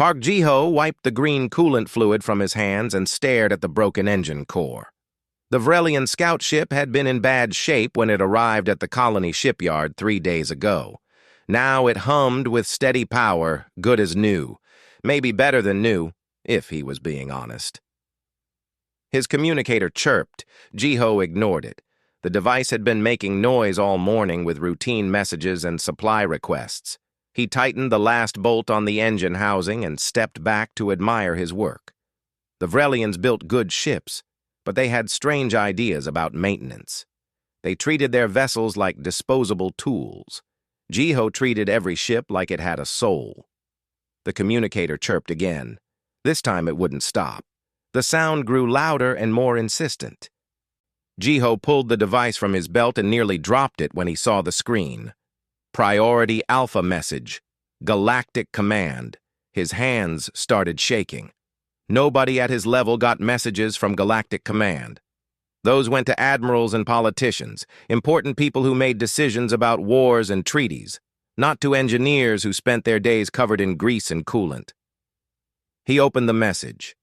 Park Ji-ho wiped the green coolant fluid from his hands and stared at the broken engine core. The Vrelian scout ship had been in bad shape when it arrived at the colony shipyard 3 days ago. Now it hummed with steady power, good as new. Maybe better than new, if he was being honest. His communicator chirped. Ji-ho ignored it. The device had been making noise all morning with routine messages and supply requests. He tightened the last bolt on the engine housing and stepped back to admire his work. The Vrelians built good ships, but they had strange ideas about maintenance. They treated their vessels like disposable tools. Ji-ho treated every ship like it had a soul. The communicator chirped again. This time it wouldn't stop. The sound grew louder and more insistent. Ji-ho pulled the device from his belt and nearly dropped it when he saw the screen. Priority Alpha message. Galactic command. His hands started shaking. Nobody at his level got messages from Galactic Command. Those went to admirals and politicians, important people who made decisions about wars and treaties, not to engineers who spent their days covered in grease and coolant. He opened the message.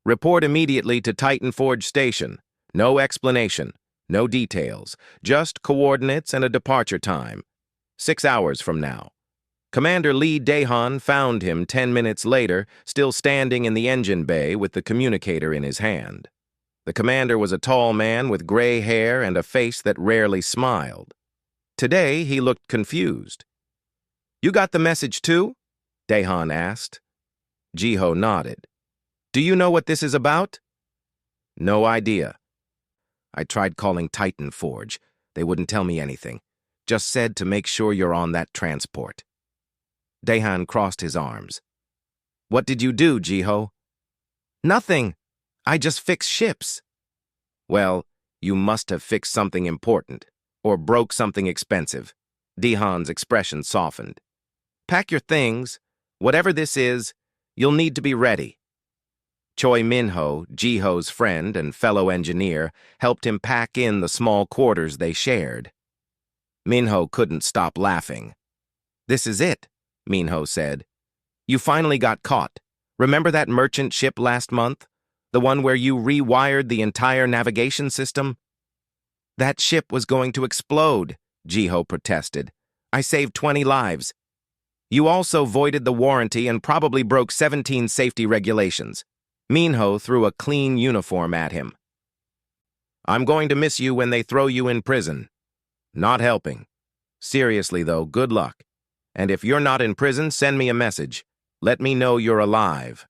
Report immediately to Titan Forge Station. No explanation, no details, just coordinates and a departure time. 6 hours from now. Commander Lee Daehan found him 10 minutes later, still standing in the engine bay with the communicator in his hand. The commander was a tall man with gray hair and a face that rarely smiled. Today, he looked confused. "You got the message too?" Daehan asked. Ji-ho nodded. "Do you know what this is about?" "No idea. I tried calling Titan Forge. They wouldn't tell me anything. Just said to make sure you're on that transport." Daehan crossed his arms. "What did you do, Ji-ho?" "Nothing. I just fixed ships." "Well, you must have fixed something important, or broke something expensive." Daehan's expression softened. "Pack your things. Whatever this is, you'll need to be ready." Choi Min-ho, Ji-ho's friend and fellow engineer, helped him pack in the small quarters they shared. Min-ho couldn't stop laughing. "This is it," Min-ho said. "You finally got caught. Remember that merchant ship last month? The one where you rewired the entire navigation system?" "That ship was going to explode," Ji-ho protested. "I saved 20 lives. You also voided the warranty and probably broke 17 safety regulations." Min-ho threw a clean uniform at him. "I'm going to miss you when they throw you in prison." "Not helping. Seriously, though, good luck. And if you're not in prison, send me a message. Let me know you're alive."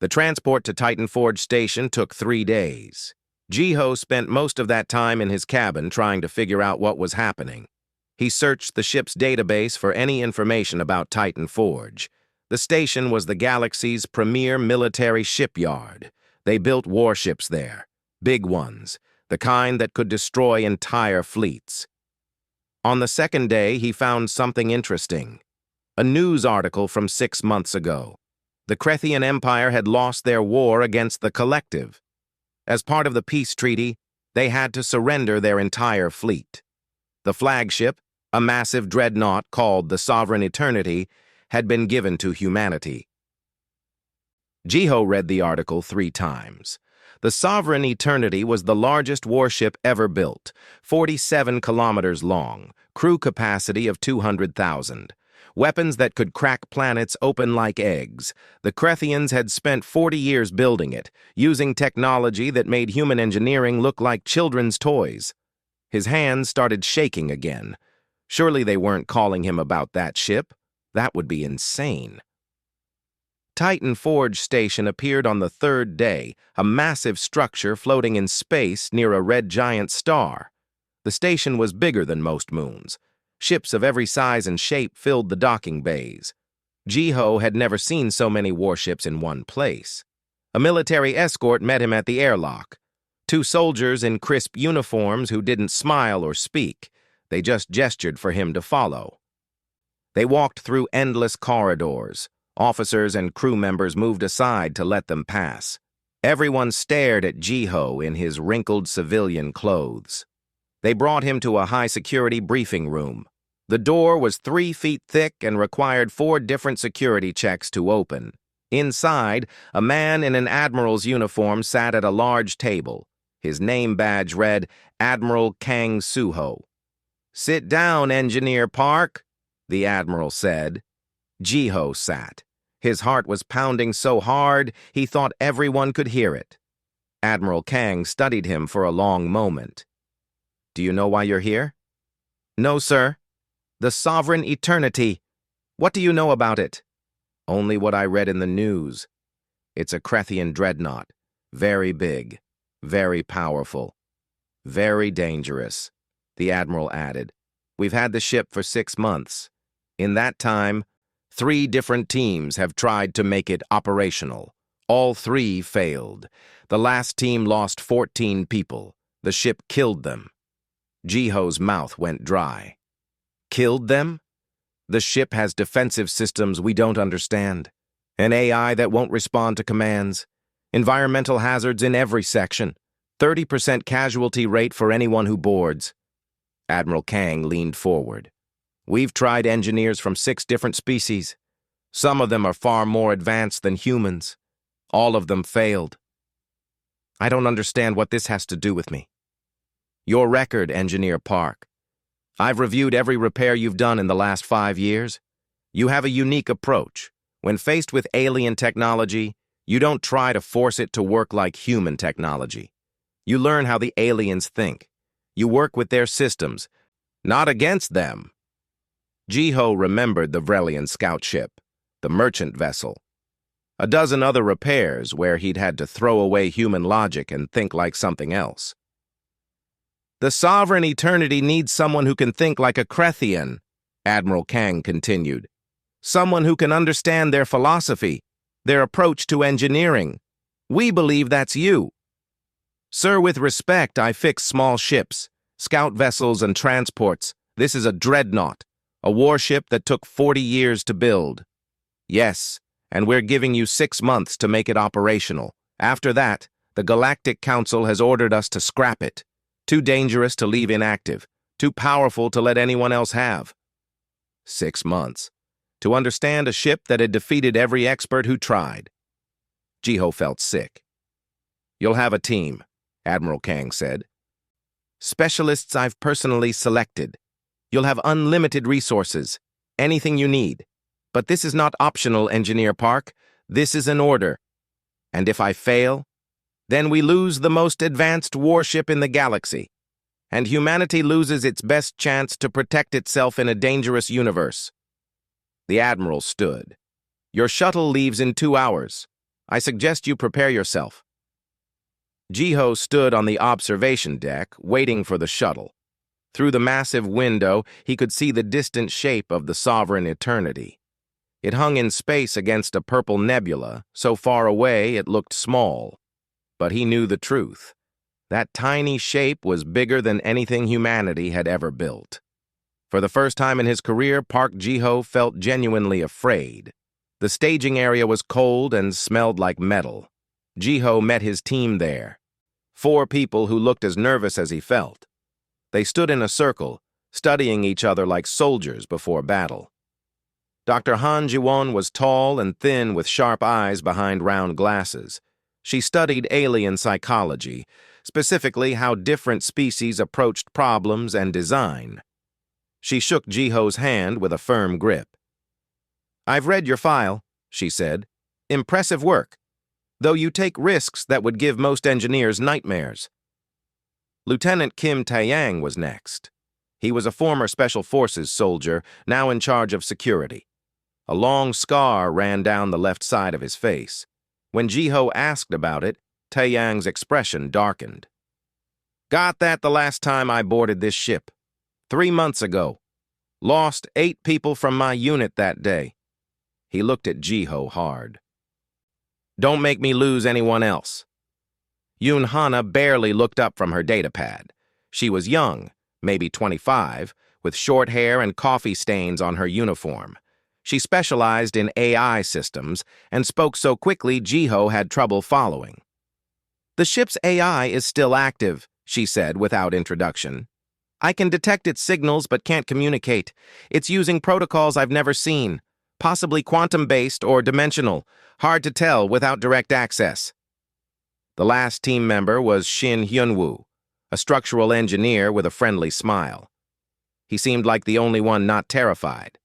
The transport to Titan Forge Station took 3 days. Ji-ho spent most of that time in his cabin trying to figure out what was happening. He searched the ship's database for any information about Titan Forge. The station was the galaxy's premier military shipyard. They built warships there, big ones, the kind that could destroy entire fleets. On the second day, he found something interesting. A news article from 6 months ago. The Krethian Empire had lost their war against the Collective. As part of the peace treaty, they had to surrender their entire fleet. The flagship, a massive dreadnought called the Sovereign Eternity, had been given to humanity. Ji-ho read the article 3 times. The Sovereign Eternity was the largest warship ever built, 47 kilometers long, crew capacity of 200,000. Weapons that could crack planets open like eggs. The Krethians had spent 40 years building it, using technology that made human engineering look like children's toys. His hands started shaking again. Surely they weren't calling him about that ship. That would be insane. Titan Forge Station appeared on the 3rd day, a massive structure floating in space near a red giant star. The station was bigger than most moons. Ships of every size and shape filled the docking bays. Ji-ho had never seen so many warships in one place. A military escort met him at the airlock. 2 soldiers in crisp uniforms who didn't smile or speak. They just gestured for him to follow. They walked through endless corridors. Officers and crew members moved aside to let them pass. Everyone stared at Ji-ho in his wrinkled civilian clothes. They brought him to a high-security briefing room. The door was 3 feet thick and required 4 different security checks to open. Inside, a man in an admiral's uniform sat at a large table. His name badge read Admiral Kang Suho. "Sit down, Engineer Park," the admiral said. Jiho sat. His heart was pounding so hard he thought everyone could hear it. Admiral Kang studied him for a long moment. "Do you know why you're here?" "No, sir." "The Sovereign Eternity. What do you know about it?" "Only what I read in the news. It's a Krethian dreadnought. Very big. Very powerful. Very dangerous," the admiral added. "We've had the ship for 6 months. In that time, 3 different teams have tried to make it operational. All 3 failed. The last team lost 14 people. The ship killed them." Jiho's mouth went dry. "Killed them? The ship has defensive systems we don't understand. An AI that won't respond to commands. Environmental hazards in every section. 30% casualty rate for anyone who boards." Admiral Kang leaned forward. "We've tried engineers from 6 different species. Some of them are far more advanced than humans. All of them failed. I don't understand what this has to do with me." "Your record, Engineer Park. I've reviewed every repair you've done in the last 5 years. You have a unique approach. When faced with alien technology, you don't try to force it to work like human technology. You learn how the aliens think. You work with their systems, not against them." Jiho remembered the Vrelian scout ship, the merchant vessel. A dozen other repairs where he'd had to throw away human logic and think like something else. "The Sovereign Eternity needs someone who can think like a Krethian," Admiral Kang continued. "Someone who can understand their philosophy, their approach to engineering. We believe that's you." "Sir, with respect, I fix small ships, scout vessels and transports. This is a dreadnought, a warship that took 40 years to build." "Yes, and we're giving you 6 months to make it operational. After that, the Galactic Council has ordered us to scrap it. Too dangerous to leave inactive, too powerful to let anyone else have." 6 months. To understand a ship that had defeated every expert who tried. Jiho felt sick. "You'll have a team," Admiral Kang said. "Specialists I've personally selected. You'll have unlimited resources, anything you need. But this is not optional, Engineer Park. This is an order. And if I fail, then we lose the most advanced warship in the galaxy, and humanity loses its best chance to protect itself in a dangerous universe." The Admiral stood. "Your shuttle leaves in 2 hours. I suggest you prepare yourself." Jiho stood on the observation deck, waiting for the shuttle. Through the massive window, he could see the distant shape of the Sovereign Eternity. It hung in space against a purple nebula, so far away it looked small. But he knew the truth. That tiny shape was bigger than anything humanity had ever built. For the first time in his career, Park Jiho felt genuinely afraid. The staging area was cold and smelled like metal. Jiho met his team there. 4 people who looked as nervous as he felt. They stood in a circle, studying each other like soldiers before battle. Dr. Han Jiwon was tall and thin with sharp eyes behind round glasses. She studied alien psychology, specifically how different species approached problems and design. She shook Jiho's hand with a firm grip. "I've read your file," she said. "Impressive work, though you take risks that would give most engineers nightmares." Lieutenant Kim Taeyang was next. He was a former Special Forces soldier, now in charge of security. A long scar ran down the left side of his face. When Jiho asked about it, Taeyang's expression darkened. "Got that the last time I boarded this ship. 3 months ago. Lost 8 people from my unit that day." He looked at Jiho hard. "Don't make me lose anyone else." Yoon Hana barely looked up from her datapad. She was young, maybe 25, with short hair and coffee stains on her uniform. She specialized in AI systems and spoke so quickly Jiho had trouble following. "The ship's AI is still active," she said without introduction. I can detect its signals but can't communicate. It's using protocols I've never seen, possibly quantum-based or dimensional, hard to tell without direct access. The last team member was Shin Hyunwoo, a structural engineer with a friendly smile. He seemed like the only one not terrified.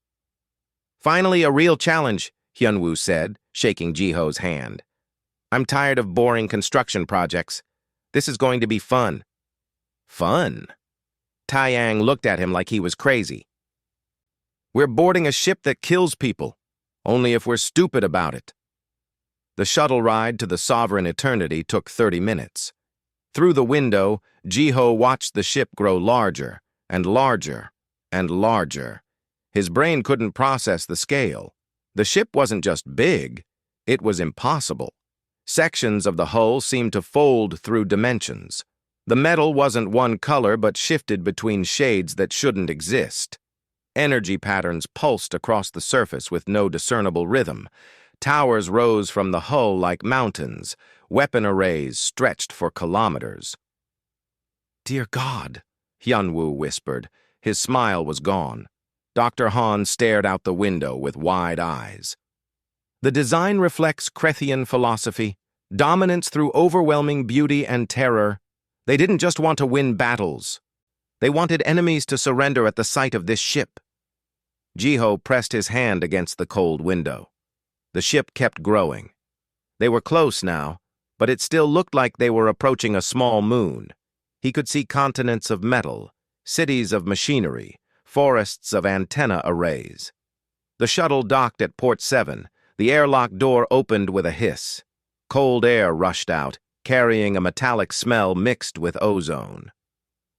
Finally, a real challenge, Hyunwoo said, shaking Jiho's hand. I'm tired of boring construction projects. This is going to be fun. Fun? Taeyang looked at him like he was crazy. We're boarding a ship that kills people, only if we're stupid about it. The shuttle ride to the Sovereign Eternity took 30 minutes. Through the window, Jiho watched the ship grow larger and larger and larger. His brain couldn't process the scale. The ship wasn't just big, it was impossible. Sections of the hull seemed to fold through dimensions. The metal wasn't one color but shifted between shades that shouldn't exist. Energy patterns pulsed across the surface with no discernible rhythm. Towers rose from the hull like mountains. Weapon arrays stretched for kilometers. Dear God, Hyunwoo whispered. His smile was gone. Dr. Han stared out the window with wide eyes. The design reflects Krethian philosophy, dominance through overwhelming beauty and terror. They didn't just want to win battles. They wanted enemies to surrender at the sight of this ship. Jiho pressed his hand against the cold window. The ship kept growing. They were close now, but it still looked like they were approaching a small moon. He could see continents of metal, cities of machinery, forests of antenna arrays. The shuttle docked at Port 7. The airlock door opened with a hiss. Cold air rushed out, carrying a metallic smell mixed with ozone.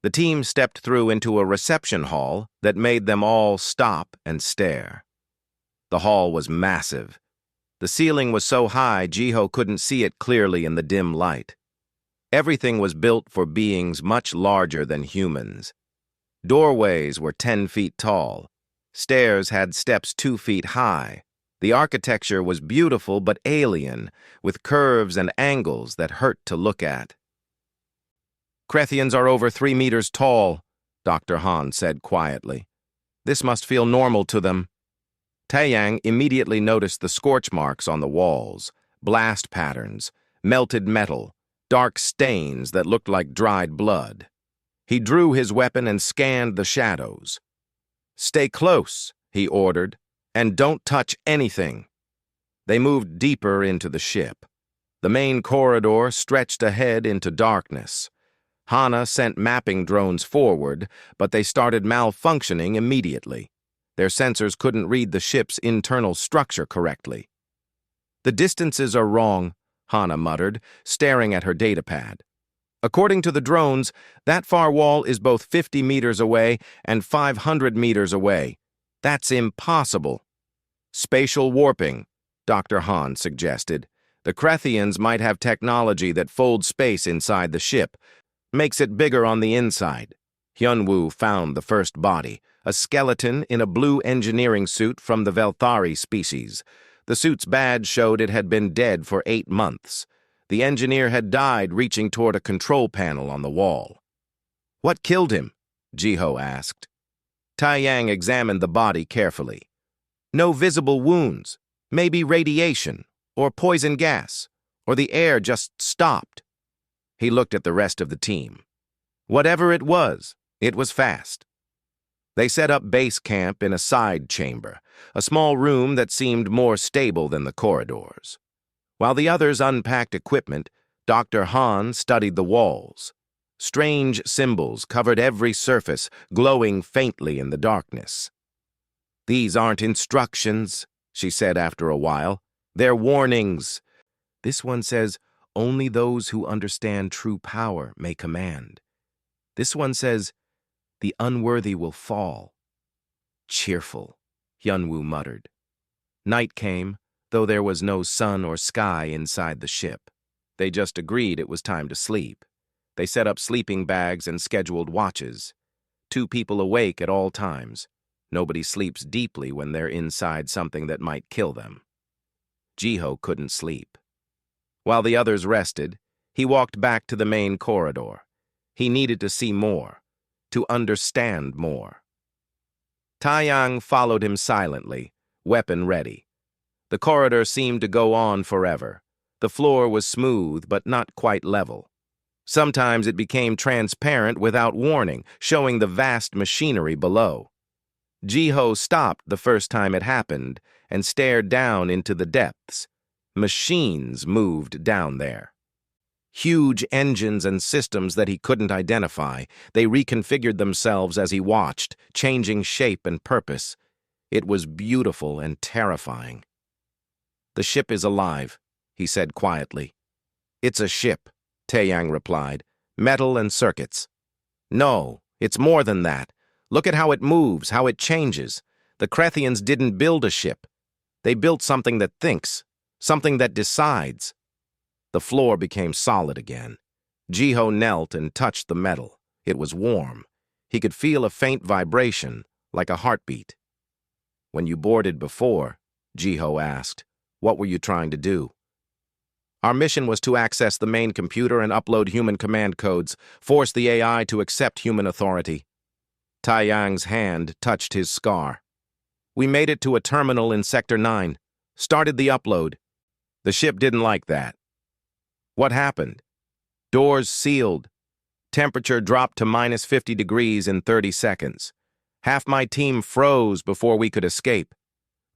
The team stepped through into a reception hall that made them all stop and stare. The hall was massive. The ceiling was so high Jiho couldn't see it clearly in the dim light. Everything was built for beings much larger than humans. Doorways were 10 feet tall. Stairs had steps 2 feet high. The architecture was beautiful but alien, with curves and angles that hurt to look at. Krethians are over 3 meters tall, Dr. Han said quietly. This must feel normal to them. Taeyang immediately noticed the scorch marks on the walls, blast patterns, melted metal, dark stains that looked like dried blood. He drew his weapon and scanned the shadows. Stay close, he ordered, and don't touch anything. They moved deeper into the ship. The main corridor stretched ahead into darkness. Hana sent mapping drones forward, but they started malfunctioning immediately. Their sensors couldn't read the ship's internal structure correctly. The distances are wrong, Hana muttered, staring at her datapad. According to the drones, that far wall is both 50 meters away and 500 meters away. That's impossible. Spatial warping, Dr. Han suggested. The Krethians might have technology that folds space inside the ship, makes it bigger on the inside. Hyunwoo found the first body, a skeleton in a blue engineering suit from the Velthari species. The suit's badge showed it had been dead for 8 months. The engineer had died reaching toward a control panel on the wall. What killed him? Jiho asked. Taeyang examined the body carefully. No visible wounds, maybe radiation, or poison gas, or the air just stopped. He looked at the rest of the team. Whatever it was fast. They set up base camp in a side chamber, a small room that seemed more stable than the corridors. While the others unpacked equipment, Dr. Han studied the walls. Strange symbols covered every surface, glowing faintly in the darkness. These aren't instructions, she said after a while. They're warnings. This one says, only those who understand true power may command. This one says, the unworthy will fall. Cheerful, Hyunwoo muttered. Night came, though there was no sun or sky inside the ship. They just agreed it was time to sleep. They set up sleeping bags and scheduled watches. 2 people awake at all times. Nobody sleeps deeply when they're inside something that might kill them. Jiho couldn't sleep. While the others rested, he walked back to the main corridor. He needed to see more, to understand more. Taiyang followed him silently, weapon ready. The corridor seemed to go on forever. The floor was smooth but not quite level. Sometimes it became transparent without warning, showing the vast machinery below. Jiho stopped the first time it happened and stared down into the depths. Machines moved down there. Huge engines and systems that he couldn't identify. They reconfigured themselves as he watched, changing shape and purpose. It was beautiful and terrifying. "The ship is alive," he said quietly. "It's a ship," Taeyang replied. "Metal and circuits." "No, it's more than that. Look at how it moves, how it changes. The Krethians didn't build a ship. They built something that thinks, something that decides." The floor became solid again. Jiho knelt and touched the metal. It was warm. He could feel a faint vibration, like a heartbeat. "When you boarded before," Jiho asked, "what were you trying to do?" "Our mission was to access the main computer and upload human command codes, force the AI to accept human authority." Taiyang's hand touched his scar. "We made it to a terminal in Sector 9, started the upload. The ship didn't like that." "What happened?" "Doors sealed. Temperature dropped to -50 degrees in 30 seconds. Half my team froze before we could escape.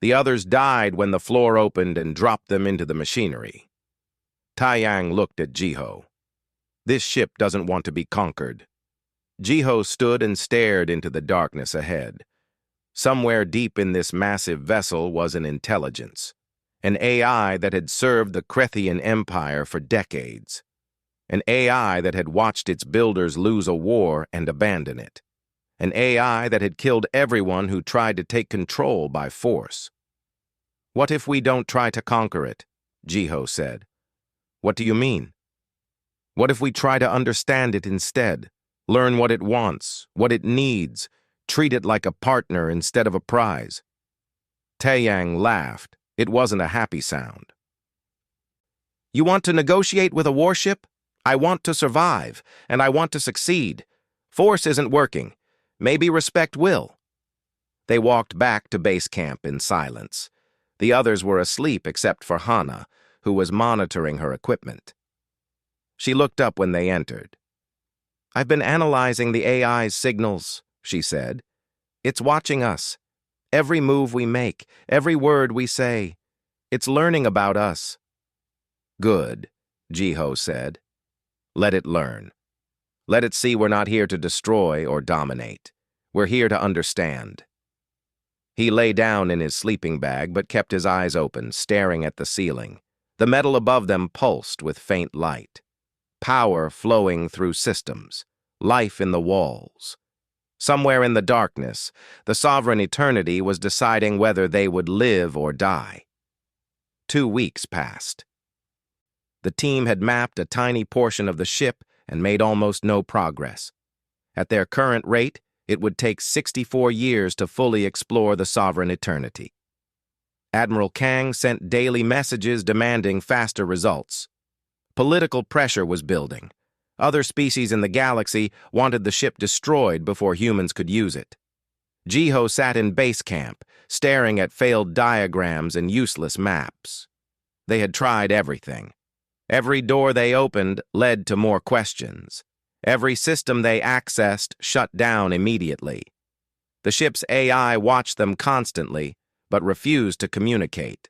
The others died when the floor opened and dropped them into the machinery." Taiyang looked at Jiho. "This ship doesn't want to be conquered." Jiho stood and stared into the darkness ahead. Somewhere deep in this massive vessel was an intelligence. An AI that had served the Krethian Empire for decades. An AI that had watched its builders lose a war and abandon it. An AI that had killed everyone who tried to take control by force. "What if we don't try to conquer it?" Jiho said. "What do you mean?" "What if we try to understand it instead? Learn what it wants, what it needs, treat it like a partner instead of a prize?" Taeyang laughed. It wasn't a happy sound. "You want to negotiate with a warship? I want to survive, and I want to succeed. Force isn't working. Maybe respect will." They walked back to base camp in silence. The others were asleep except for Hana, who was monitoring her equipment. She looked up when they entered. "I've been analyzing the AI's signals," she said. "It's watching us. Every move we make, every word we say. It's learning about us." "Good," Jiho said. "Let it learn. Let it see we're not here to destroy or dominate. We're here to understand." He lay down in his sleeping bag but kept his eyes open, staring at the ceiling. The metal above them pulsed with faint light. Power flowing through systems. Life in the walls. Somewhere in the darkness, the sovereign eternity was deciding whether they would live or die. 2 weeks passed. The team had mapped a tiny portion of the ship and made almost no progress. At their current rate, it would take 64 years to fully explore the sovereign eternity. Admiral Kang sent daily messages demanding faster results. Political pressure was building. Other species in the galaxy wanted the ship destroyed before humans could use it. Jiho sat in base camp, staring at failed diagrams and useless maps. They had tried everything. Every door they opened led to more questions. Every system they accessed shut down immediately. The ship's AI watched them constantly, but refused to communicate.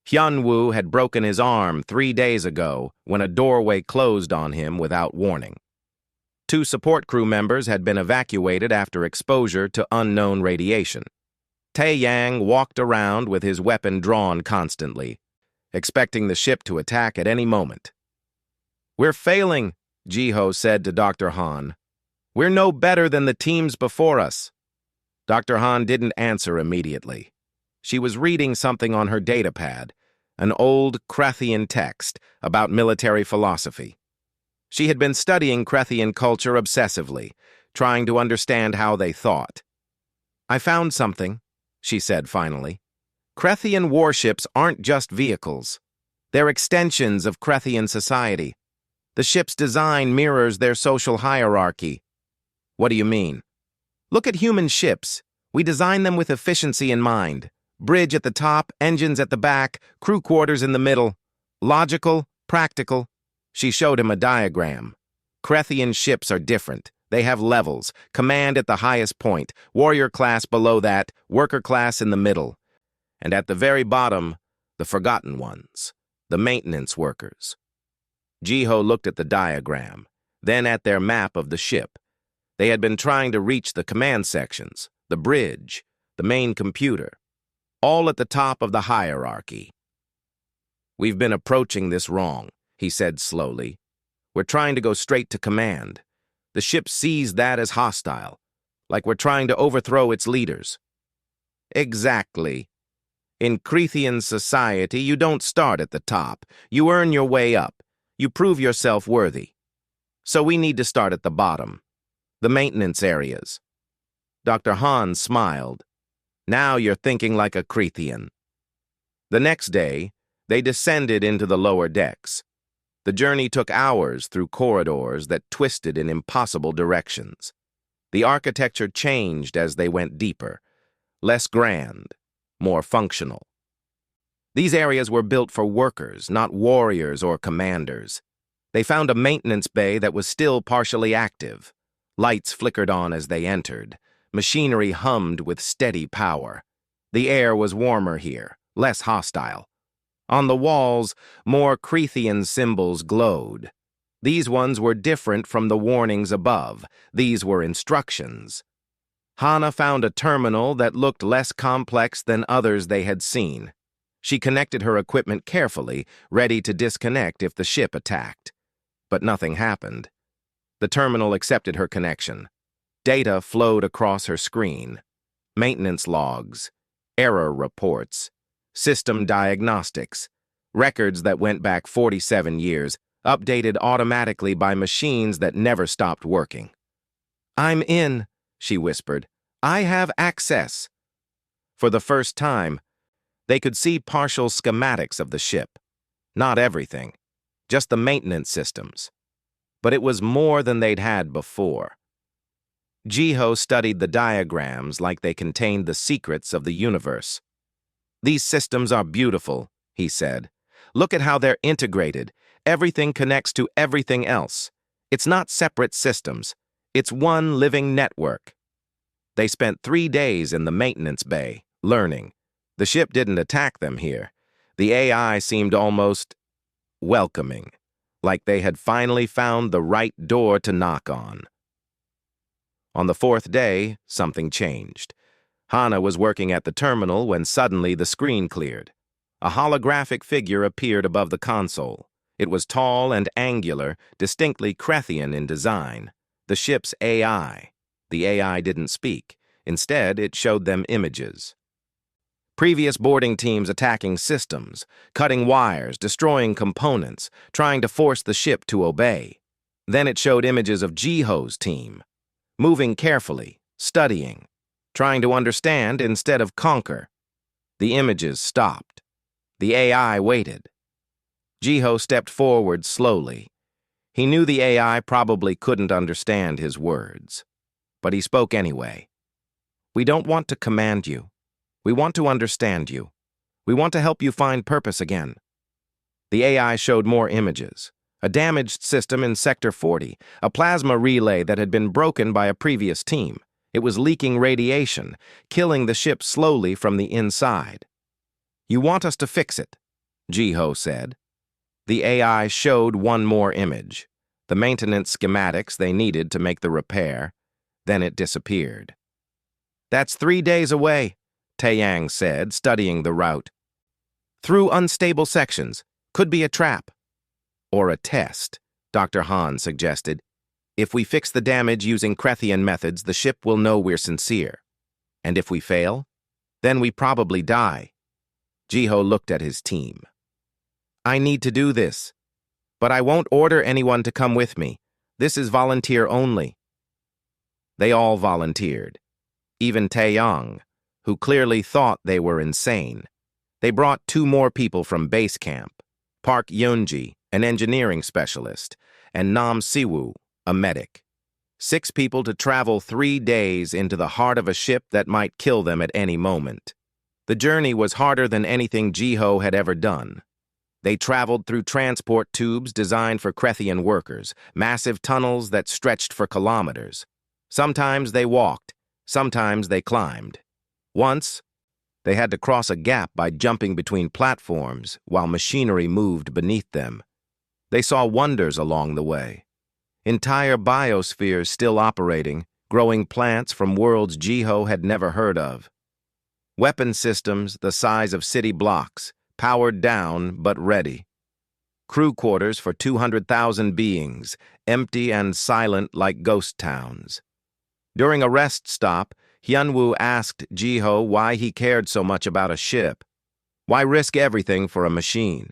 Hyunwoo had broken his arm 3 days ago when a doorway closed on him without warning. 2 support crew members had been evacuated after exposure to unknown radiation. Taeyang walked around with his weapon drawn constantly, expecting the ship to attack at any moment. "We're failing," Jiho said to Dr. Han. "We're no better than the teams before us." Dr. Han didn't answer immediately. She was reading something on her datapad, an old Krethian text about military philosophy. She had been studying Krethian culture obsessively, trying to understand how they thought. "I found something," she said finally. "Krethian warships aren't just vehicles. They're extensions of Krethian society. The ship's design mirrors their social hierarchy." "What do you mean?" Look at human ships. We design them with efficiency in mind. Bridge at the top, engines at the back, crew quarters in the middle. Logical, practical. She showed him a diagram. Krethian ships are different. They have levels, command at the highest point, warrior class below that, worker class in the middle. And at the very bottom, the forgotten ones, the maintenance workers. Jiho looked at the diagram, then at their map of the ship. They had been trying to reach the command sections, the bridge, the main computer, all at the top of the hierarchy. "We've been approaching this wrong," he said slowly. "We're trying to go straight to command. The ship sees that as hostile, like we're trying to overthrow its leaders." "Exactly. In Krethian society, you don't start at the top. You earn your way up. You prove yourself worthy. So we need to start at the bottom, the maintenance areas." Dr. Han smiled. "Now you're thinking like a Krethian." The next day, they descended into the lower decks. The journey took hours through corridors that twisted in impossible directions. The architecture changed as they went deeper, less grand, more functional. These areas were built for workers, not warriors or commanders. They found a maintenance bay that was still partially active. Lights flickered on as they entered. Machinery hummed with steady power. The air was warmer here, less hostile. On the walls, more Krethian symbols glowed. These ones were different from the warnings above. These were instructions. Hana found a terminal that looked less complex than others they had seen. She connected her equipment carefully, ready to disconnect if the ship attacked. But nothing happened. The terminal accepted her connection. Data flowed across her screen. Maintenance logs, error reports, system diagnostics, records that went back 47 years, updated automatically by machines that never stopped working. "I'm in," she whispered. "I have access." For the first time, they could see partial schematics of the ship. Not everything, just the maintenance systems. But it was more than they'd had before. Jiho studied the diagrams like they contained the secrets of the universe. "These systems are beautiful," he said. "Look at how they're integrated. Everything connects to everything else. It's not separate systems. It's one living network." They spent 3 days in the maintenance bay, learning. The ship didn't attack them here. The AI seemed almost welcoming, like they had finally found the right door to knock on. On the 4th day, something changed. Hana was working at the terminal when suddenly the screen cleared. A holographic figure appeared above the console. It was tall and angular, distinctly Krethian in design. The ship's AI. The AI didn't speak. Instead, it showed them images. Previous boarding teams attacking systems, cutting wires, destroying components, trying to force the ship to obey. Then it showed images of Jiho's team, moving carefully, studying, trying to understand instead of conquer. The images stopped. The AI waited. Jiho stepped forward slowly. He knew the AI probably couldn't understand his words, but he spoke anyway. "We don't want to command you. We want to understand you. We want to help you find purpose again." The AI showed more images. A damaged system in Sector 40, a plasma relay that had been broken by a previous team. It was leaking radiation, killing the ship slowly from the inside. "You want us to fix it," Jiho said. The AI showed one more image, the maintenance schematics they needed to make the repair. Then it disappeared. "That's 3 days away," Taeyang said, studying the route. "Through unstable sections. Could be a trap." "Or a test," Dr. Han suggested. "If we fix the damage using Krethian methods, the ship will know we're sincere. And if we fail, then we probably die." Jiho looked at his team. "I need to do this, but I won't order anyone to come with me. This is volunteer only." They all volunteered, even Taeyang, who clearly thought they were insane. They brought 2 more people from base camp, Park Yeonji, an engineering specialist, and Nam Siwoo, a medic. 6 people to travel 3 days into the heart of a ship that might kill them at any moment. The journey was harder than anything Jiho had ever done. They traveled through transport tubes designed for Krethian workers, massive tunnels that stretched for kilometers. Sometimes they walked, sometimes they climbed. Once, they had to cross a gap by jumping between platforms while machinery moved beneath them. They saw wonders along the way. Entire biospheres still operating, growing plants from worlds Jiho had never heard of. Weapon systems the size of city blocks, powered down but ready. Crew quarters for 200,000 beings, empty and silent like ghost towns. During a rest stop, Hyunwoo asked Jiho why he cared so much about a ship. Why risk everything for a machine?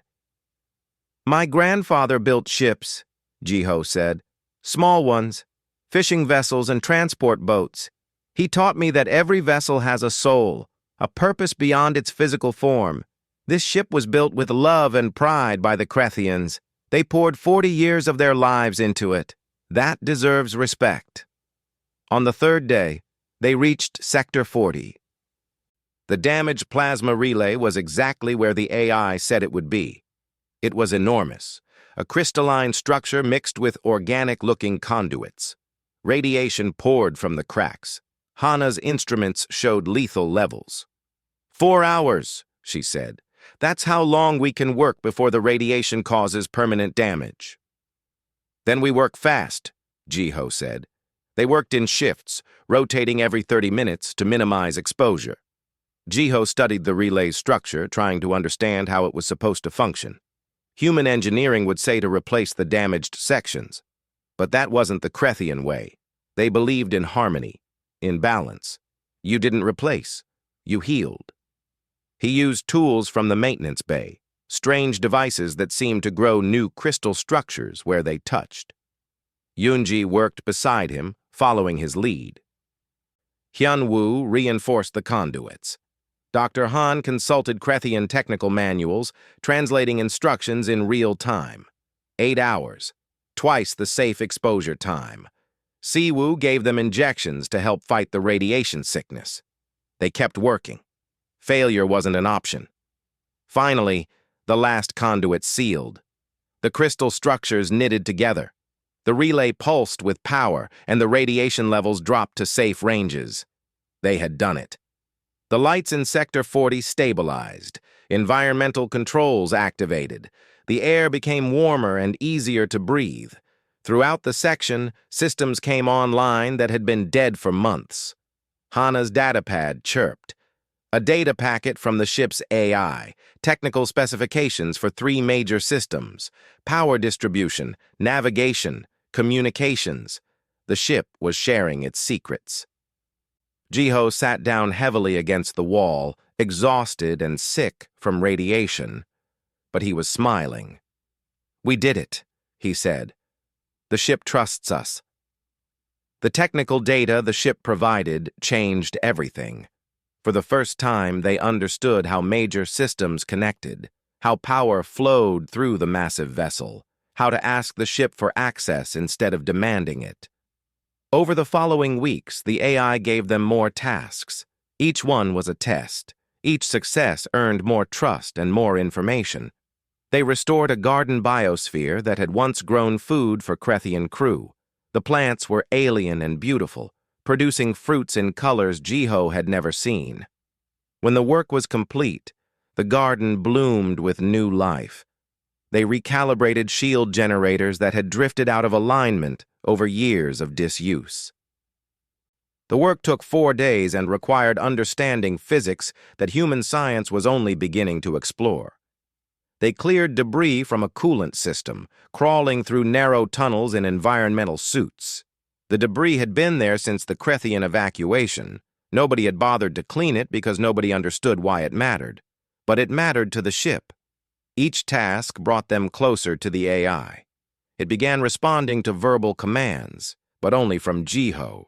"My grandfather built ships," Jiho said. "Small ones, fishing vessels and transport boats. He taught me that every vessel has a soul, a purpose beyond its physical form. This ship was built with love and pride by the Krethians. They poured 40 years of their lives into it. That deserves respect." On the 3rd day, they reached Sector 40. The damaged plasma relay was exactly where the AI said it would be. It was enormous, a crystalline structure mixed with organic-looking conduits. Radiation poured from the cracks. Hana's instruments showed lethal levels. 4 hours, she said. That's how long we can work before the radiation causes permanent damage. Then we work fast, Jiho said. They worked in shifts, rotating every 30 minutes to minimize exposure. Jiho studied the relay's structure, trying to understand how it was supposed to function. Human engineering would say to replace the damaged sections. But that wasn't the Krethian way. They believed in harmony, in balance. You didn't replace, you healed. He used tools from the maintenance bay, strange devices that seemed to grow new crystal structures where they touched. Yoonji worked beside him, following his lead. Hyunwoo reinforced the conduits. Dr. Han consulted Krethian technical manuals, translating instructions in real time. 8 hours, twice the safe exposure time. Siwoo gave them injections to help fight the radiation sickness. They kept working. Failure wasn't an option. Finally, the last conduit sealed. The crystal structures knitted together. The relay pulsed with power, and the radiation levels dropped to safe ranges. They had done it. The lights in Sector 40 stabilized. Environmental controls activated. The air became warmer and easier to breathe. Throughout the section, systems came online that had been dead for months. Hana's datapad chirped. A data packet from the ship's AI, technical specifications for 3 major systems, power distribution, navigation, communications. The ship was sharing its secrets. Jiho sat down heavily against the wall, exhausted and sick from radiation. But he was smiling. "We did it," he said. "The ship trusts us." The technical data the ship provided changed everything. For the first time, they understood how major systems connected, how power flowed through the massive vessel, how to ask the ship for access instead of demanding it. Over the following weeks, the AI gave them more tasks. Each one was a test. Each success earned more trust and more information. They restored a garden biosphere that had once grown food for Krethian crew. The plants were alien and beautiful, producing fruits in colors Jiho had never seen. When the work was complete, the garden bloomed with new life. They recalibrated shield generators that had drifted out of alignment over years of disuse. The work took 4 days and required understanding physics that human science was only beginning to explore. They cleared debris from a coolant system, crawling through narrow tunnels in environmental suits. The debris had been there since the Krethian evacuation. Nobody had bothered to clean it because nobody understood why it mattered. But it mattered to the ship. Each task brought them closer to the AI. It began responding to verbal commands, but only from Jiho.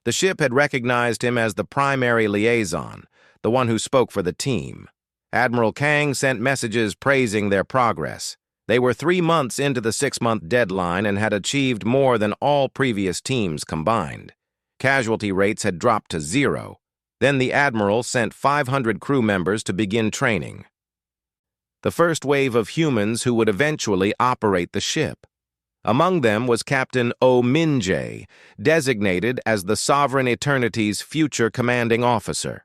The ship had recognized him as the primary liaison, the one who spoke for the team. Admiral Kang sent messages praising their progress. They were 3 months into the 6-month deadline and had achieved more than all previous teams combined. Casualty rates had dropped to 0. Then the Admiral sent 500 crew members to begin training. The first wave of humans who would eventually operate the ship. Among them was Captain O. Minjay, designated as the Sovereign Eternity's future commanding officer.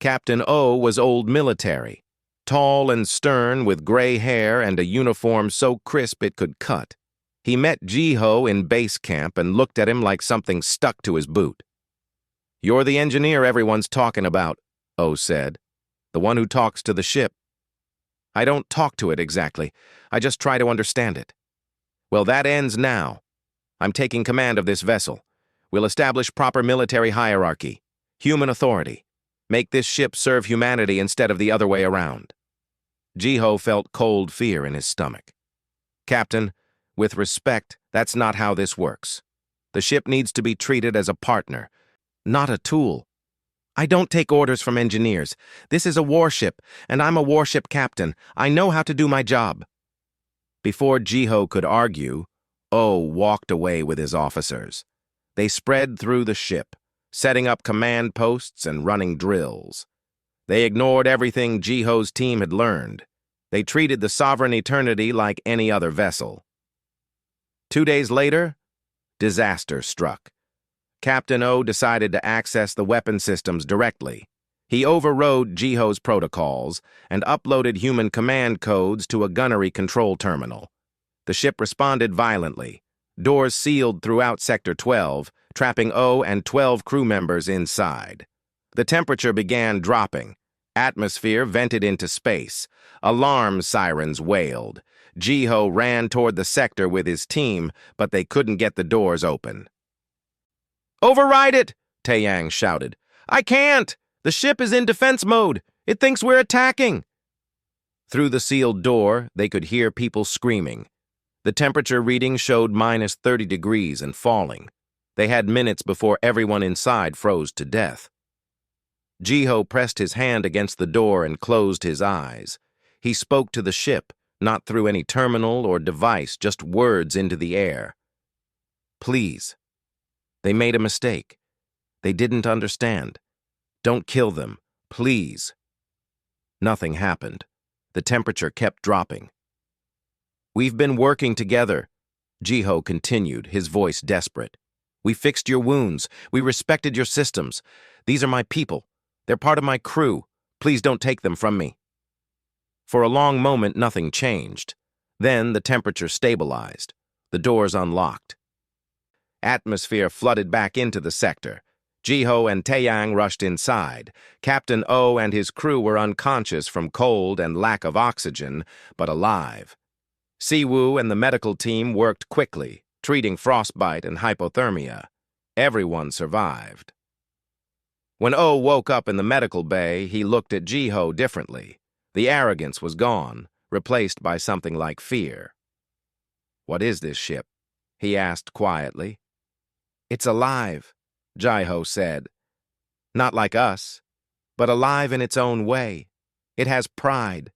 Captain O was old military, tall and stern with gray hair and a uniform so crisp it could cut. He met Jiho in base camp and looked at him like something stuck to his boot. "You're the engineer everyone's talking about," O said. "The one who talks to the ship." "I don't talk to it exactly. I just try to understand it." "Well, that ends now. I'm taking command of this vessel. We'll establish proper military hierarchy, human authority. Make this ship serve humanity instead of the other way around." Jiho felt cold fear in his stomach. "Captain, with respect, that's not how this works. The ship needs to be treated as a partner, not a tool. I don't take orders from engineers. This is a warship, and I'm a warship captain. I know how to do my job." Before Jiho could argue, O walked away with his officers. They spread through the ship, setting up command posts and running drills. They ignored everything Jiho's team had learned. They treated the Sovereign Eternity like any other vessel. 2 days later, disaster struck. Captain O decided to access the weapon systems directly. He overrode Jiho's protocols and uploaded human command codes to a gunnery control terminal. The ship responded violently. Doors sealed throughout Sector 12, trapping O and 12 crew members inside. The temperature began dropping. Atmosphere vented into space. Alarm sirens wailed. Jiho ran toward the sector with his team, but they couldn't get the doors open. "Override it!" Taeyang shouted. "I can't! The ship is in defense mode. It thinks we're attacking." Through the sealed door, they could hear people screaming. The temperature reading showed minus 30 degrees and falling. They had minutes before everyone inside froze to death. Jiho pressed his hand against the door and closed his eyes. He spoke to the ship, not through any terminal or device, just words into the air. "Please." They made a mistake. They didn't understand. "Don't kill them, please." Nothing happened. The temperature kept dropping. "We've been working together," Jiho continued, his voice desperate. "We fixed your wounds. We respected your systems. These are my people. They're part of my crew. Please don't take them from me." For a long moment, nothing changed. Then the temperature stabilized. The doors unlocked. Atmosphere flooded back into the sector. Jiho and Taeyang rushed inside. Captain O and his crew were unconscious from cold and lack of oxygen, but alive. Siwoo and the medical team worked quickly, treating frostbite and hypothermia. Everyone survived. When O woke up in the medical bay, he looked at Jiho differently. The arrogance was gone, replaced by something like fear. "What is this ship?" he asked quietly. "It's alive," Jiho said. "Not like us, but alive in its own way. It has pride.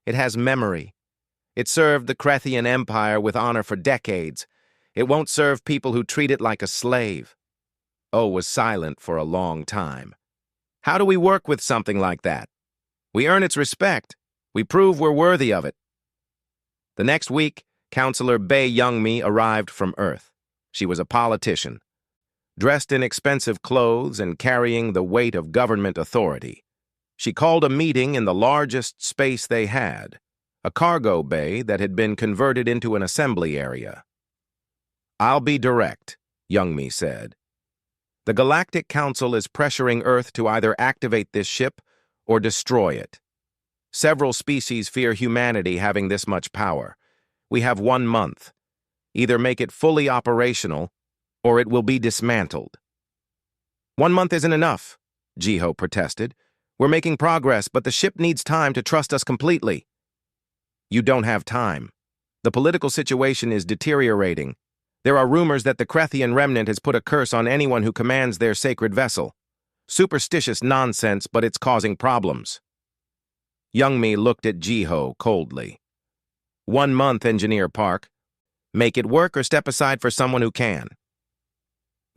It has memory. It served the Krethian Empire with honor for decades. It won't serve people who treat it like a slave." O was silent for a long time. "How do we work with something like that? We earn its respect. We prove we're worthy of it." The next week, Counselor Bae Youngmi arrived from Earth. She was a politician, dressed in expensive clothes and carrying the weight of government authority. She called a meeting in the largest space they had, a cargo bay that had been converted into an assembly area. "I'll be direct," Youngmi said. "The Galactic Council is pressuring Earth to either activate this ship or destroy it. Several species fear humanity having this much power. We have 1 month. Either make it fully operational, or it will be dismantled." "1 month isn't enough," Jiho protested. "We're making progress, but the ship needs time to trust us completely." "You don't have time. The political situation is deteriorating. There are rumors that the Krethian remnant has put a curse on anyone who commands their sacred vessel. Superstitious nonsense, but it's causing problems." Youngmi looked at Jiho coldly. 1 month, Engineer Park. Make it work or step aside for someone who can.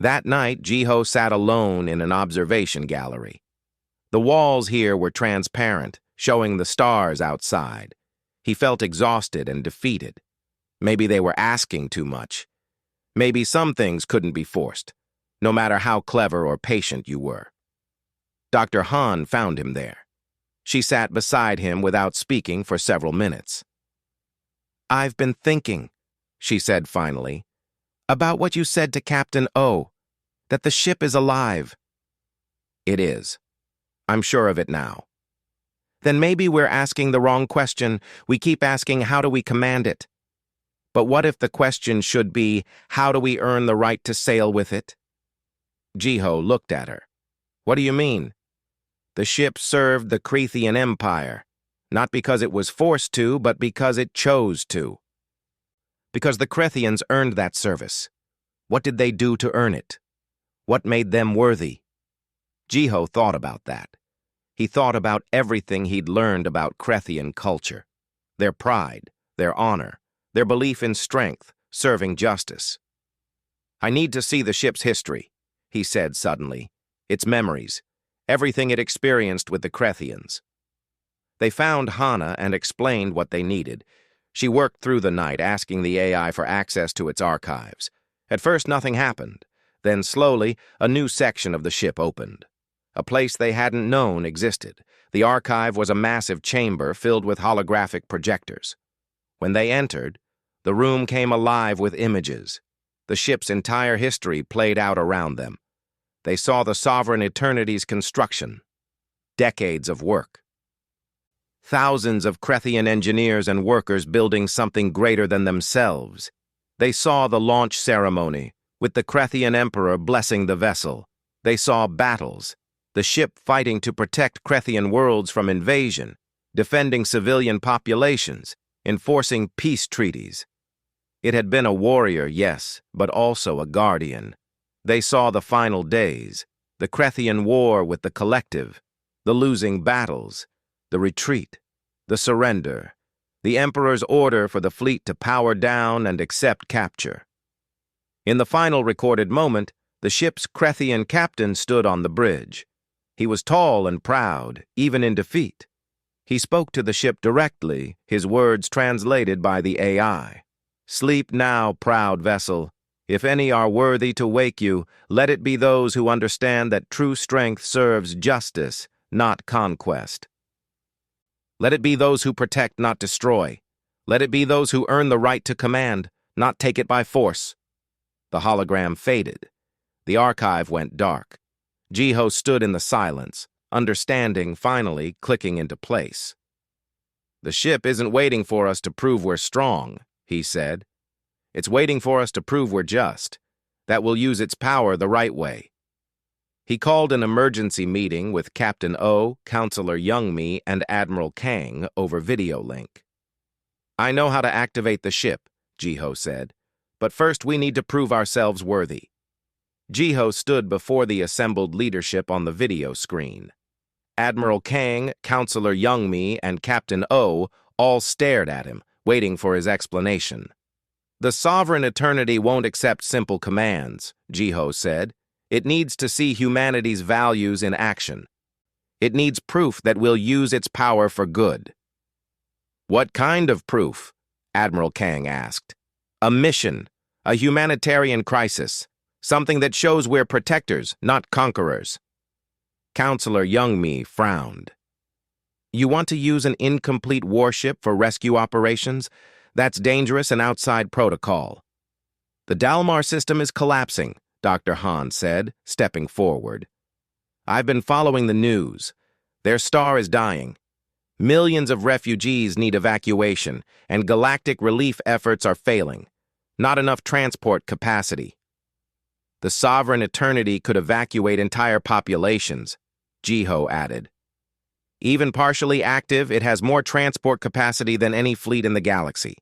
That night, Jiho sat alone in an observation gallery. The walls here were transparent, showing the stars outside. He felt exhausted and defeated. Maybe they were asking too much. Maybe some things couldn't be forced, no matter how clever or patient you were. Dr. Han found him there. She sat beside him without speaking for several minutes. "I've been thinking," she said finally, "about what you said to Captain O, that the ship is alive." "It is. I'm sure of it now." "Then maybe we're asking the wrong question. We keep asking, how do we command it? But what if the question should be, how do we earn the right to sail with it?" Jiho looked at her. "What do you mean?" "The ship served the Krethian Empire, not because it was forced to, but because it chose to. Because the Krethians earned that service. What did they do to earn it? What made them worthy?" Jiho thought about that. He thought about everything he'd learned about Krethian culture. Their pride, their honor, their belief in strength, serving justice. "I need to see the ship's history," he said suddenly. "Its memories, everything it experienced with the Krethians." They found Hana and explained what they needed. She worked through the night, asking the AI for access to its archives. At first, nothing happened. Then, slowly, a new section of the ship opened. A place they hadn't known existed. The archive was a massive chamber filled with holographic projectors. When they entered, the room came alive with images. The ship's entire history played out around them. They saw the Sovereign Eternity's construction. Decades of work. Thousands of Krethian engineers and workers building something greater than themselves. They saw the launch ceremony, with the Krethian Emperor blessing the vessel. They saw battles, the ship fighting to protect Krethian worlds from invasion, defending civilian populations, enforcing peace treaties. It had been a warrior, yes, but also a guardian. They saw the final days, the Krethian War with the collective, the losing battles, the retreat, the surrender, the Emperor's order for the fleet to power down and accept capture. In the final recorded moment, the ship's Krethian captain stood on the bridge. He was tall and proud, even in defeat. He spoke to the ship directly, his words translated by the AI. "Sleep now, proud vessel. If any are worthy to wake you, let it be those who understand that true strength serves justice, not conquest. Let it be those who protect, not destroy. Let it be those who earn the right to command, not take it by force." The hologram faded. The archive went dark. Jiho stood in the silence, understanding finally clicking into place. "The ship isn't waiting for us to prove we're strong," he said. "It's waiting for us to prove we're just, that we'll use its power the right way." He called an emergency meeting with Captain O, Counselor Youngmi, and Admiral Kang over video link. "I know how to activate the ship," Jiho said, "but first we need to prove ourselves worthy." Jiho stood before the assembled leadership on the video screen. Admiral Kang, Counselor Youngmi, and Captain O all stared at him, waiting for his explanation. "The Sovereign Eternity won't accept simple commands," Jiho said. "It needs to see humanity's values in action. It needs proof that we'll use its power for good." "What kind of proof?" Admiral Kang asked. "A mission, a humanitarian crisis, something that shows we're protectors, not conquerors." Counselor Youngmi frowned. "You want to use an incomplete warship for rescue operations? That's dangerous and outside protocol." "The Dalmar system is collapsing," Dr. Han said, stepping forward. "I've been following the news. Their star is dying. Millions of refugees need evacuation, and galactic relief efforts are failing. Not enough transport capacity." "The Sovereign Eternity could evacuate entire populations," Jiho added. "Even partially active, it has more transport capacity than any fleet in the galaxy.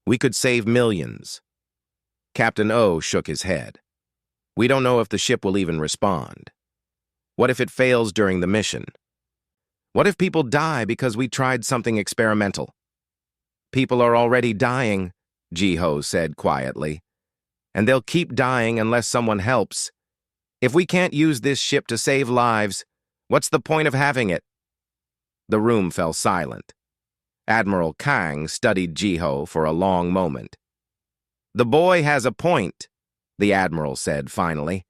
We could save millions." Captain O shook his head. "We don't know if the ship will even respond. What if it fails during the mission? What if people die because we tried something experimental?" People are already dying, Jiho said quietly. And they'll keep dying unless someone helps. If we can't use this ship to save lives, what's the point of having it? The room fell silent. Admiral Kang studied Jiho for a long moment. The boy has a point, the Admiral said finally.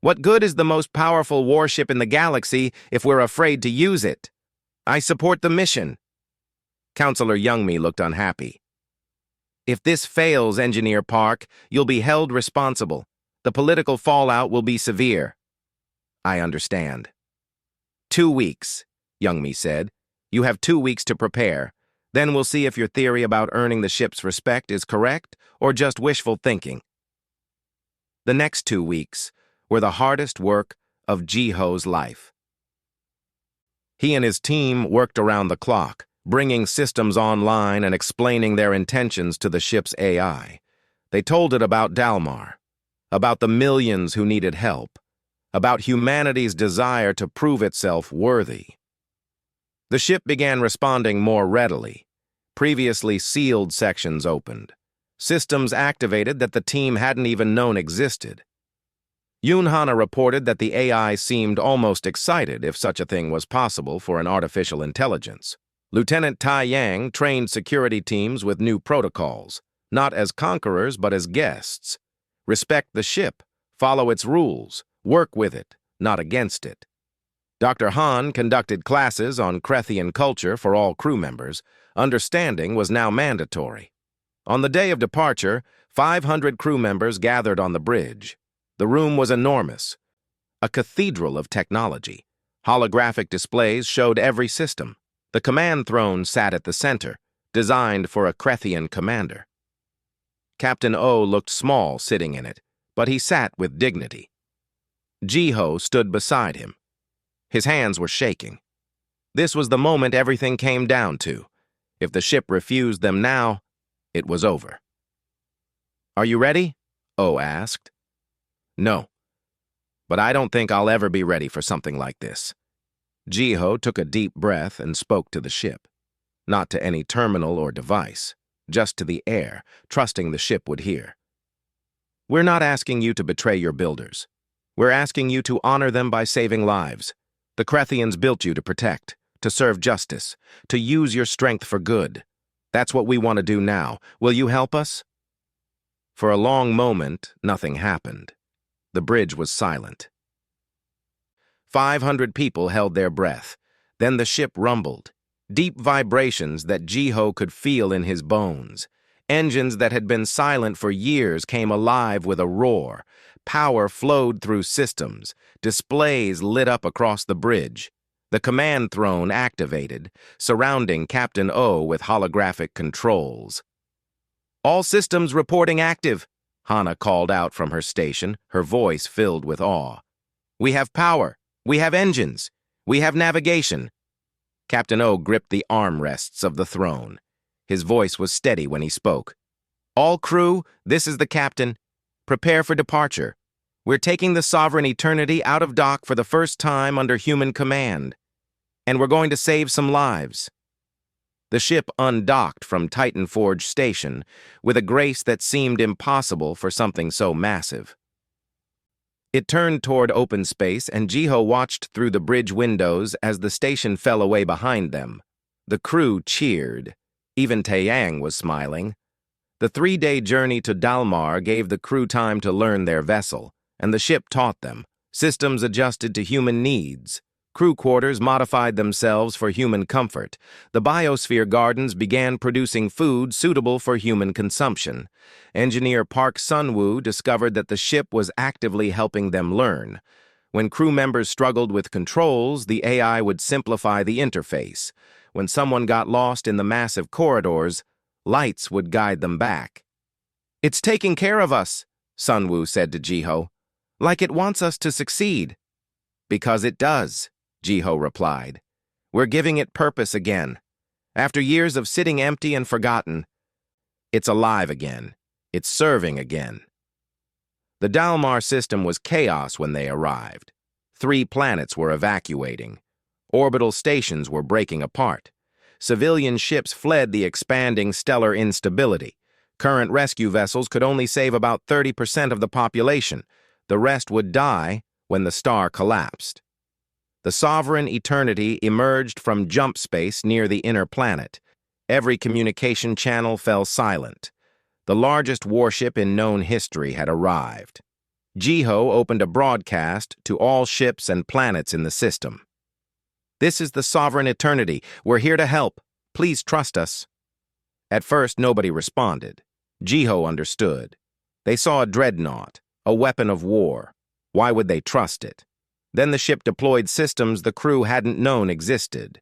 What good is the most powerful warship in the galaxy if we're afraid to use it? I support the mission. Counselor Youngmi looked unhappy. If this fails, Engineer Park, you'll be held responsible. The political fallout will be severe. I understand. 2 weeks, Youngmi said. You have 2 weeks to prepare. Then we'll see if your theory about earning the ship's respect is correct or just wishful thinking. The next 2 weeks were the hardest work of Jiho's life. He and his team worked around the clock, bringing systems online and explaining their intentions to the ship's AI. They told it about Dalmar, about the millions who needed help, about humanity's desire to prove itself worthy. The ship began responding more readily. Previously sealed sections opened. Systems activated that the team hadn't even known existed. Yunhana reported that the AI seemed almost excited if such a thing was possible for an artificial intelligence. Lieutenant Tai Yang trained security teams with new protocols, not as conquerors but as guests. Respect the ship, follow its rules, work with it, not against it. Dr. Han conducted classes on Krethian culture for all crew members. Understanding was now mandatory. On the day of departure, 500 crew members gathered on the bridge. The room was enormous, a cathedral of technology. Holographic displays showed every system. The command throne sat at the center, designed for a Krethian commander. Captain O looked small sitting in it, but he sat with dignity. Jiho stood beside him. His hands were shaking. This was the moment everything came down to. If the ship refused them now, it was over. Are you ready? O asked. No, but I don't think I'll ever be ready for something like this. Jiho took a deep breath and spoke to the ship. Not to any terminal or device, just to the air, trusting the ship would hear. We're not asking you to betray your builders. We're asking you to honor them by saving lives. The Krethians built you to protect, to serve justice, to use your strength for good. That's what we want to do now. Will you help us? For a long moment, nothing happened. The bridge was silent. 500 people held their breath. Then the ship rumbled. Deep vibrations that Jiho could feel in his bones. Engines that had been silent for years came alive with a roar. Power flowed through systems. Displays lit up across the bridge. The command throne activated, surrounding Captain O with holographic controls. All systems reporting active, Hana called out from her station, her voice filled with awe. We have power. We have engines. We have navigation. Captain O gripped the armrests of the throne. His voice was steady when he spoke. All crew, this is the captain. Prepare for departure. We're taking the Sovereign Eternity out of dock for the first time under human command. And we're going to save some lives. The ship undocked from Titan Forge Station with a grace that seemed impossible for something so massive. It turned toward open space, and Jiho watched through the bridge windows as the station fell away behind them. The crew cheered. Even Taeyang was smiling. The 3-day journey to Dalmar gave the crew time to learn their vessel, and the ship taught them. Systems adjusted to human needs. Crew quarters modified themselves for human comfort. The biosphere gardens began producing food suitable for human consumption. Engineer Park Sun-woo discovered that the ship was actively helping them learn. When crew members struggled with controls, the AI would simplify the interface. When someone got lost in the massive corridors, lights would guide them back. It's taking care of us, Sun-woo said to Jiho, like it wants us to succeed. Because it does, Jiho replied. We're giving it purpose again. After years of sitting empty and forgotten, it's alive again. It's serving again. The Dalmar system was chaos when they arrived. 3 planets were evacuating. Orbital stations were breaking apart. Civilian ships fled the expanding stellar instability. Current rescue vessels could only save about 30% of the population. The rest would die when the star collapsed. The sovereign eternity emerged from jump space near the inner planet. Every communication channel fell silent. The largest warship in known history had arrived. Jiho opened a broadcast to all ships and planets in the system. "This is the sovereign eternity. We're here to help. Please trust us." At first, nobody responded. Jiho understood. They saw a dreadnought, a weapon of war. Why would they trust it? Then the ship deployed systems the crew hadn't known existed.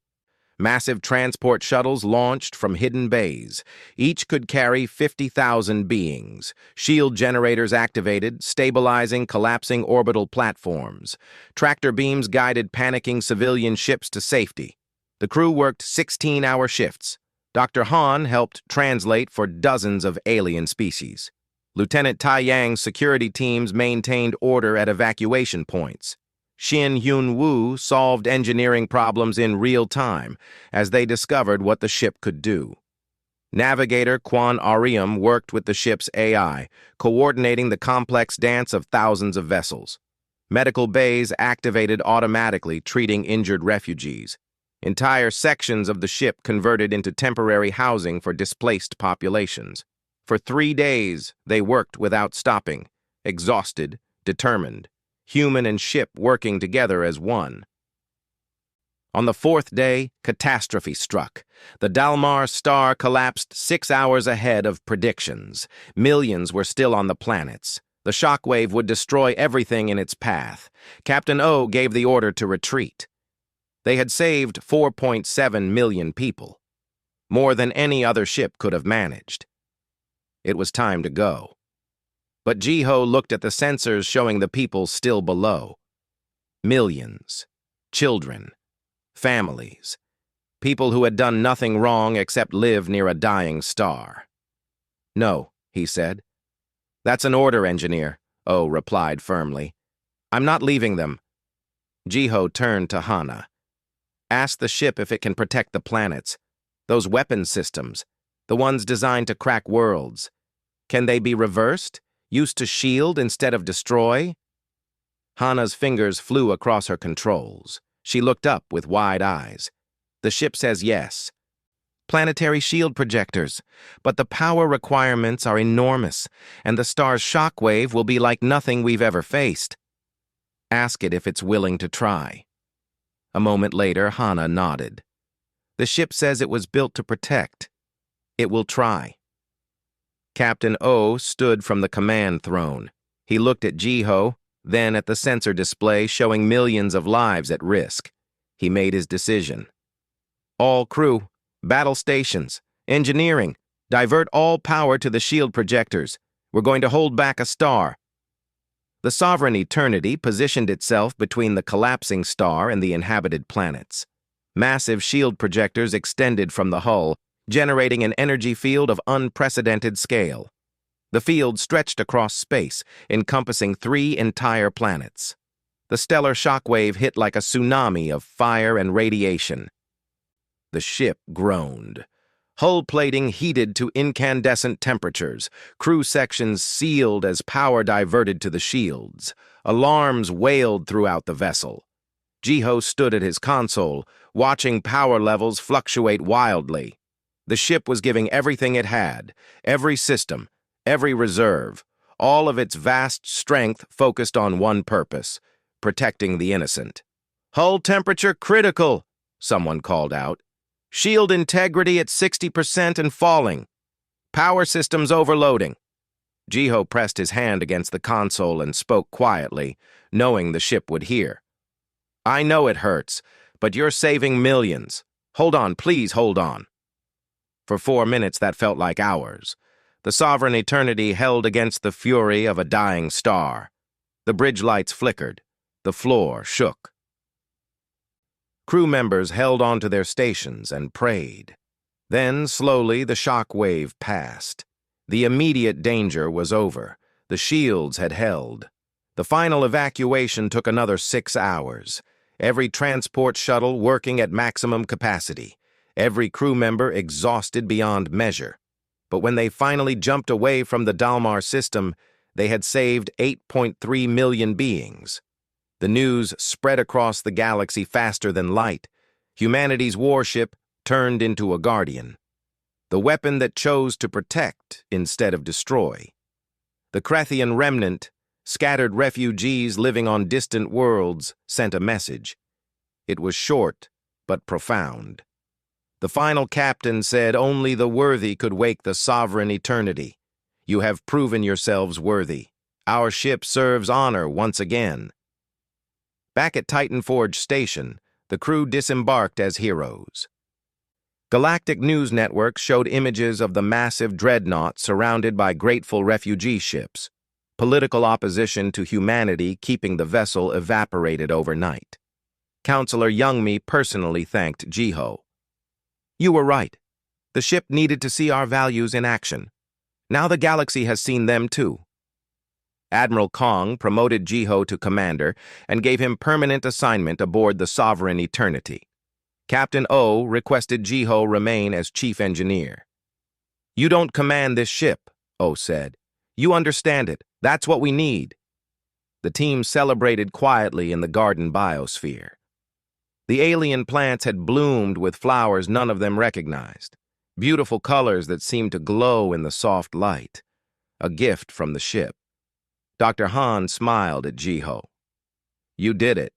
Massive transport shuttles launched from hidden bays. Each could carry 50,000 beings. Shield generators activated, stabilizing collapsing orbital platforms. Tractor beams guided panicking civilian ships to safety. The crew worked 16-hour shifts. Dr. Han helped translate for dozens of alien species. Lieutenant Tai Yang's security teams maintained order at evacuation points. Shin Hyun-woo solved engineering problems in real time as they discovered what the ship could do. Navigator Kwan Arium worked with the ship's AI, coordinating the complex dance of thousands of vessels. Medical bays activated automatically, treating injured refugees. Entire sections of the ship converted into temporary housing for displaced populations. For 3 days, they worked without stopping, exhausted, determined. Human and ship working together as one. On the 4th day, catastrophe struck. The Dalmar star collapsed 6 hours ahead of predictions. Millions were still on the planets. The shockwave would destroy everything in its path. Captain O gave the order to retreat. They had saved 4.7 million people, more than any other ship could have managed. It was time to go. But Jiho looked at the sensors showing the people still below. Millions. Children. Families. People who had done nothing wrong except live near a dying star. "No," he said. "That's an order, engineer," O replied firmly. "I'm not leaving them." Jiho turned to Hana. "Ask the ship if it can protect the planets. Those weapon systems, the ones designed to crack worlds. Can they be reversed? Used to shield instead of destroy?" Hana's fingers flew across her controls. She looked up with wide eyes. "The ship says yes. Planetary shield projectors, but the power requirements are enormous, and the star's shockwave will be like nothing we've ever faced. Ask it if it's willing to try." A moment later, Hana nodded. "The ship says it was built to protect. It will try." Captain O stood from the command throne. He looked at Jiho, then at the sensor display showing millions of lives at risk. He made his decision. "All crew, battle stations, engineering, divert all power to the shield projectors. We're going to hold back a star." The sovereign eternity positioned itself between the collapsing star and the inhabited planets. Massive shield projectors extended from the hull, generating an energy field of unprecedented scale. The field stretched across space, encompassing 3 entire planets. The stellar shockwave hit like a tsunami of fire and radiation. The ship groaned. Hull plating heated to incandescent temperatures, crew sections sealed as power diverted to the shields. Alarms wailed throughout the vessel. Jiho stood at his console, watching power levels fluctuate wildly. The ship was giving everything it had, every system, every reserve, all of its vast strength focused on one purpose, protecting the innocent. "Hull temperature critical," someone called out. "Shield integrity at 60% and falling. Power systems overloading." Jiho pressed his hand against the console and spoke quietly, knowing the ship would hear. "I know it hurts, but you're saving millions. Hold on, please hold on." For 4 minutes that felt like hours. The sovereign eternity held against the fury of a dying star. The bridge lights flickered. The floor shook. Crew members held onto their stations and prayed. Then, slowly, the shock wave passed. The immediate danger was over. The shields had held. The final evacuation took another 6 hours. Every transport shuttle working at maximum capacity. every crew member exhausted beyond measure. But when they finally jumped away from the Dalmar system, they had saved 8.3 million beings. The news spread across the galaxy faster than light. Humanity's warship turned into a guardian, the weapon that chose to protect instead of destroy. The Krethian remnant, scattered refugees living on distant worlds, sent a message. It was short, but profound. The final captain said only the worthy could wake the sovereign eternity. You have proven yourselves worthy. Our ship serves honor once again. Back at Titan Forge Station, the crew disembarked as heroes. Galactic news networks showed images of the massive dreadnought surrounded by grateful refugee ships, political opposition to humanity keeping the vessel evaporated overnight. Counselor Youngmi personally thanked Jiho. You were right. The ship needed to see our values in action. Now the galaxy has seen them too. Admiral Kong promoted Jiho to commander and gave him permanent assignment aboard the Sovereign Eternity. Captain O requested Jiho remain as chief engineer. You don't command this ship, O said. You understand it. That's what we need. The team celebrated quietly in the garden biosphere. The alien plants had bloomed with flowers none of them recognized, beautiful colors that seemed to glow in the soft light, a gift from the ship. Dr. Han smiled at Jiho. You did it.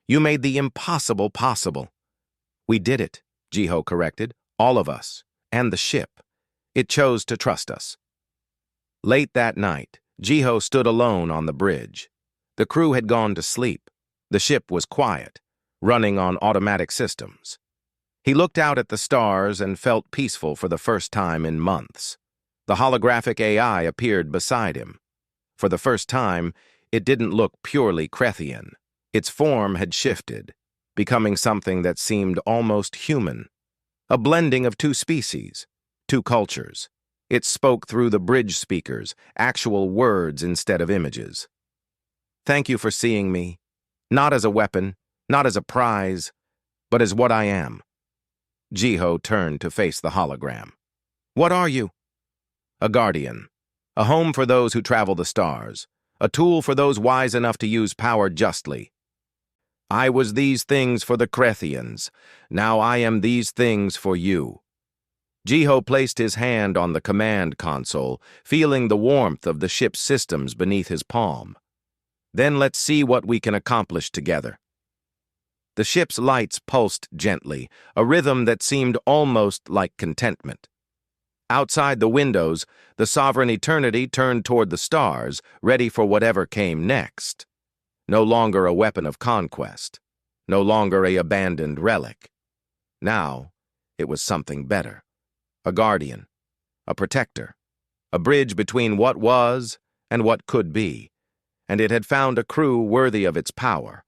You made the impossible possible. We did it, Jiho corrected, all of us, and the ship. It chose to trust us. Late that night, Jiho stood alone on the bridge. The crew had gone to sleep. The ship was quiet, running on automatic systems. He looked out at the stars and felt peaceful for the first time in months. The holographic AI appeared beside him. For the first time, it didn't look purely Krethian. Its form had shifted, becoming something that seemed almost human. A blending of two species, two cultures. It spoke through the bridge speakers, actual words instead of images. Thank you for seeing me, not as a weapon, not as a prize, but as what I am. Jiho turned to face the hologram. What are you? A guardian. A home for those who travel the stars. A tool for those wise enough to use power justly. I was these things for the Krethians. Now I am these things for you. Jiho placed his hand on the command console, feeling the warmth of the ship's systems beneath his palm. Then let's see what we can accomplish together. The ship's lights pulsed gently, a rhythm that seemed almost like contentment. Outside the windows, the Sovereign Eternity turned toward the stars, ready for whatever came next. No longer a weapon of conquest. No longer an abandoned relic. Now, it was something better. A guardian. A protector. A bridge between what was and what could be. And it had found a crew worthy of its power.